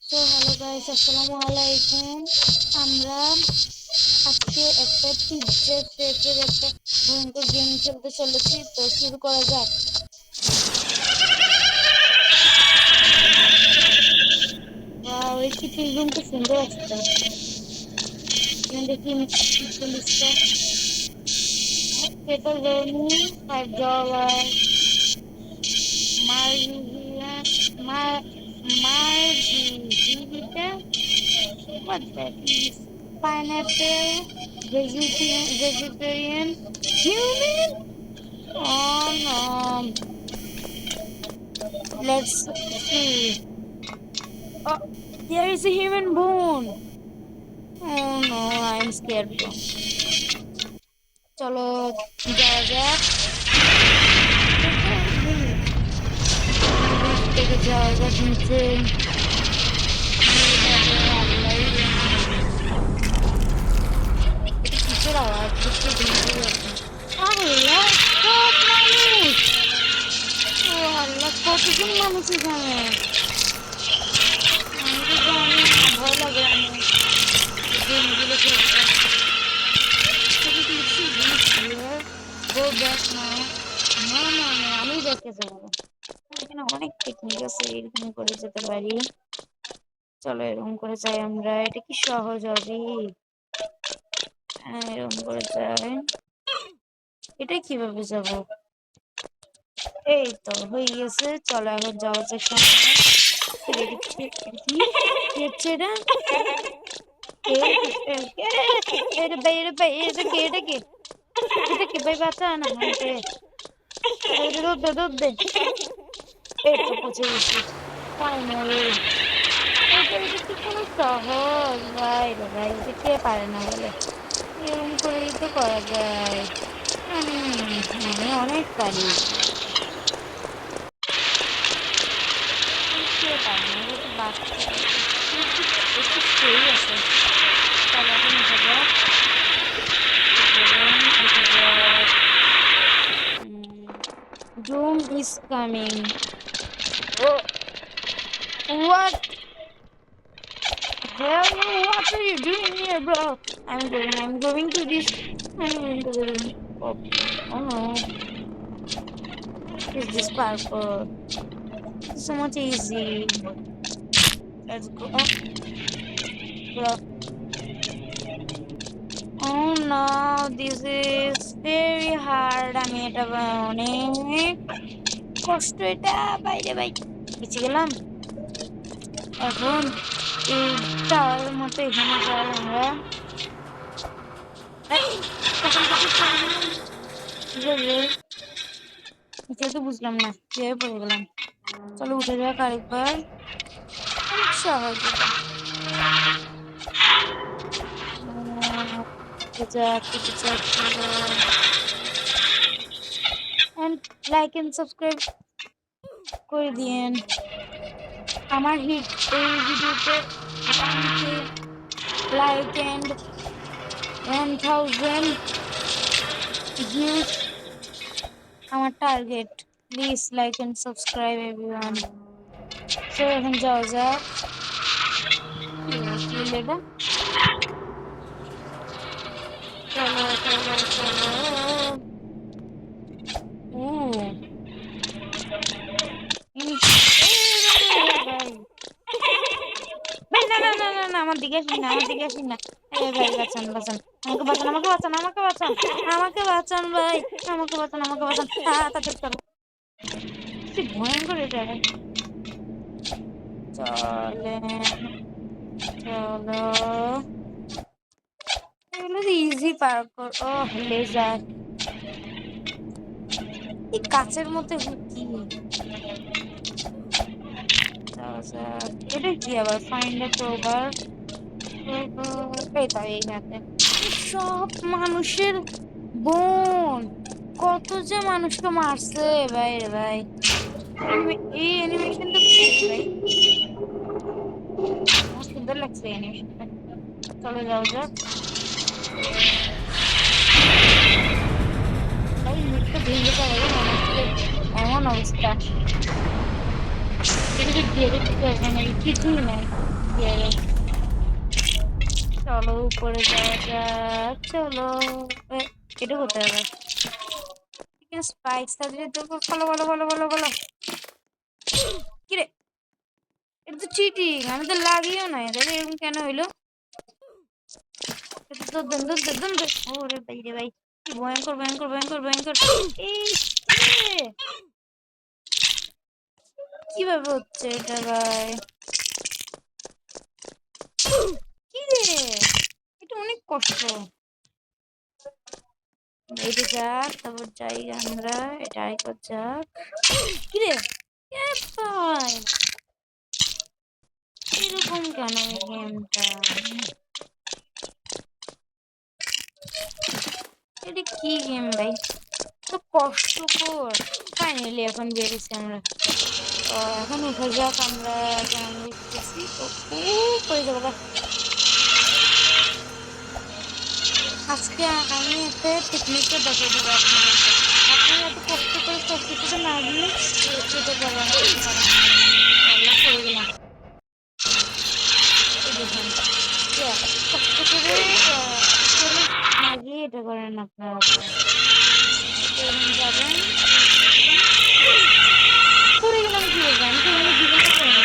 তো hello guys, আসসালামু আলাইকুম। আমরা আজকে একটা পিজ্জা শেফের একটা ভয়ঙ্কর গেম খেলতে চলেছি। তো শুরু করা যাক। ওয়াও, এই কিচেন রুমটা সুন্দর আছে। তো দেখি লিস্টটা। পেপারoni $5, margarita, what that is, pineapple, vegetarian, human. Oh no, let's see. Oh, there is a human bone. Oh no, I'm scared. চলো যাওয়া যাক। থেকে যাওয়া যাক নিচে। কিসের আওয়াজ? আল্লাহ, সব মানুষ! ও আল্লাহ, কতজন মানুষ এখানে! আমি তো জানি না, ভয় লাগে আমি গেমগুলো খেলতে। Go back now. No, no, no, আমি দেখে যাবো। এখানে অনেক টেকনিক আছে, এরকম করে যেতে পারি। চলো এরকম করে যাই আমরা। এটা কি সহজ হবে? হ্যাঁ, এরকম করে যাই। এটা কিভাবে যাব? এই তো হয়ে গেছে। চলো এখন যাওয়া যাক সামনে। এটা কি ভাই? বাঁচা না, দুধ দে। এই তো পৌঁছে গেছি ফাইনালি। এটা কি কোনো সহজ? ভাই রে ভাই, এটা কে পারে না বলে? এরকম করেই তো করা যায়। আমি অনেক পারি। কে পারে না? এটা তো বাচ্চা, একটু সেই আছে। তাহলে এখন উঠে যাক। Doom is coming. Oh, what? Hell no, what are you doing here, bro? I'm going to this. I'm going to this. Oh no. Is this parkour? It's so much easy. Let's go. Oh, bro. Oh no, this is very hard. আমি এটা অনেক কষ্ট। এটা বাইরে বেঁচে গেলাম। এখন এই টাওয়ারের মতো এখানে যাই আমরা। এটা তো বুঝলাম না কিভাবে পড়ে গেলাম। চলো উঠে যাক আরেকবার। সহজ লাইক এন্ড সাবস্ক্রাইব করে দিয়েন। আমার হিট এই ভিডিওতে লাইক এন্ড 1000 views আমার target. Please like and subscribe everyone. So এখন যাওয়া যাক। চলো চলো চলো। না, আমার দিকে আসিস না, ভাই বাঁচান আমাকে বাঁচান ভাই, আমাকে বাঁচান তাড়াতাড়ি করো। কি ভয়ঙ্কর এটা! চলো এগুলো ইজি পার্কর। ও লেজার, এই কাচের মধ্যে কি? এটা কি আবার? Find a crowbar. এই হাতে সব মানুষের বোন। কত যে মানুষকে মারছে ভাই রে ভাই। এই অ্যানিমেশনটা ভাই সুন্দর লাগছে অ্যানিমেশনটা। চলে যাও যাক। ভাই মুখটা ভেঙে পড়ে মনে হচ্ছে, এমন অবস্থা। বিয়ারে কিছু এখানে কিছুই নাই বিয়ারে। চলো উপরে যাওয়া যাক, চলো। এটা হতে হবে স্পাইক্স তাদের তো বলো বলো বলো বলো বলো। কিরে, এটা তো চিটিং, আমি তো লাগিও নাই, তাহলে এরকম কেন হইলো? ওরে ভাই রে ভাই, ভয়ঙ্কর ভয়ঙ্কর ভয়ঙ্কর ভয়ঙ্কর। এই কিভাবে হচ্ছে এটা ভাই? কি রে, এটা অনেক কষ্ট। এটা যাক, তারপর যাই আমরা, এটা আরেকবার যাক। কি রে ভাই, এরকম কেন এই গেমটা? এটা কি গেম ভাই, তো কষ্টকর। ফাইনালি এখন বেরিয়েছি আমরা। এখন উঠে যাক, আমরা এখন দেখতেছি করে যাবো। আজকে আমি একটা টেকনিকটা দেখিয়ে দেবো আপনাদেরকে। আপনারা এত কষ্ট করে সব কিছুতে না গিয়ে যেতে পারবেন। করে গেলাম, দেখুন কষ্ট করে না গিয়ে এটা করেন আপনারা। যাবেন, করে গেলাম কি বলবো, আমি তো অনেক জীবনে করিনি।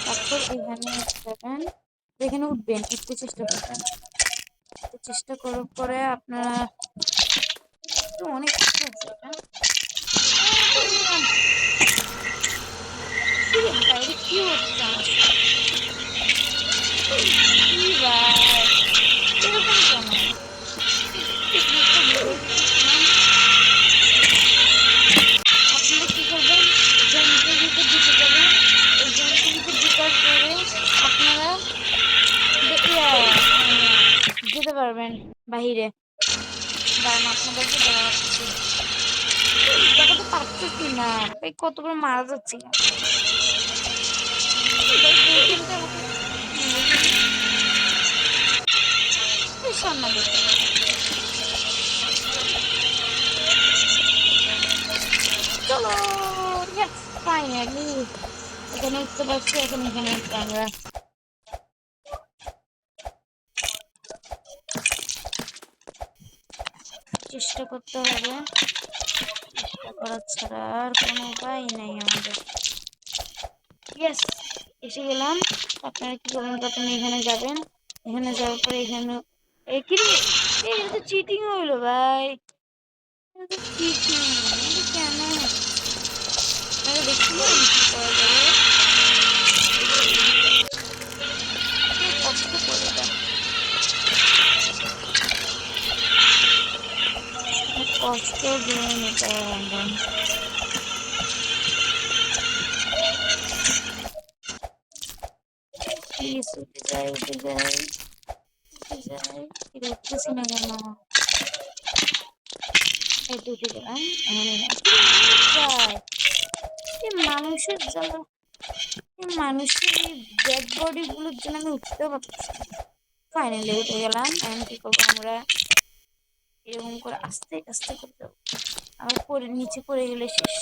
তারপর এখানে যাবেন, এখানে উঠবেন, উঠতে চেষ্টা করবেন, চেষ্টা করে আপনারা। অনেক কিছু আছে এটা, বাইরে কি হচ্ছে কি ভাই, এরকম কেন? আপনারা কি করবেন, জমিতে দিতে দিতে যাবেন, এই জমিতে দিতে ঢোকার পরে আপনারা যেতে পারবেন বাহিরে। কারণ আপনাদেরকে দেখাচ্ছি, দেখাতে পারতেছি না ভাই, কত করে মারা যাচ্ছি না। চলো ফাইনালি এখানে উঠতে পারছি, এখন এখানে আমরা চেষ্টা করতে হবে, চেষ্টা করা ছাড়া আর কোনো উপায় নেই আমাদের। ইয়েস, এসে গেলাম। আপনারা কি করবেন, প্রথমে এখানে যাবেন, এখানে যাওয়ার পরে এখানে এটা তো চিটিং হইলো ভাই, চিটিং কেন? আপনারা দেখছিলেন কি করা যাবে, কষ্ট করে দেয়, কষ্ট দিয়ে নিতে হবে। প্লিজ উঠে যায় উঠে যায় উঠে যায়, উঠতেছি না কেন? এটা উঠে গেলাম, মানুষের জ্বালা, মানুষের ডেড বডি গুলোর জন্য আমি উঠতে পারতেছি। ফাইনালি উঠে গেলাম, এখন কি করবো আমরা, এরকম করে আস্তে আস্তে করে যাবো, আমার পরে নিচে পড়ে গেলে শেষ।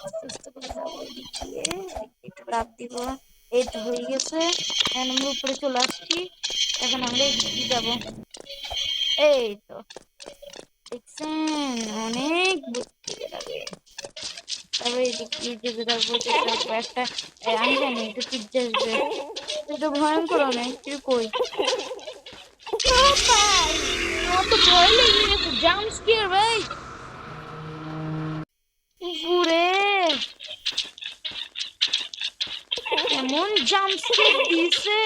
আস্তে আস্তে করে যাবো, গিয়ে একটু লাফ দিব, এই তো হয়ে গেছে। এখন আমরা উপরে চলে আসছি, এখন আমরা এদিকে যাবো। এই তো দেখছেন, অনেক বুঝতে লাগে। তারপরে এদিকে যেতে থাকবো একটা, আমি জানি এটা পিজ্জা আসবে, এটা ভয়ঙ্কর অনেক। কই ভাই, আমার তো ভয় লেগে গেছে, জাম্প স্কেয়ার ভাই, ঘুরে এমন জাম্প স্কেয়ার দিছে,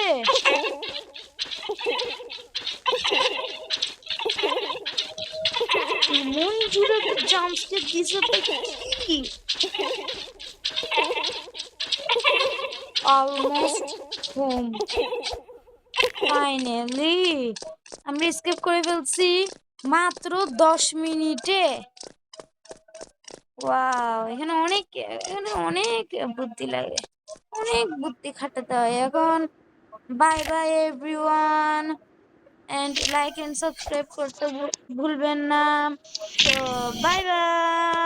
এমন জোরে জাম্প স্কেয়ার দিছে কি, অলমোস্ট হোম। ফাইনালি আমরা স্কিপ করে ফেলছি মাত্র 10 মিনিটে। ওয়াও, এখানে অনেক বুদ্ধি লাগে, অনেক বুদ্ধি খাটাতে হয়। এখন bye bye everyone, and like and subscribe করতে ভুলবেন না। তো বাই বাই।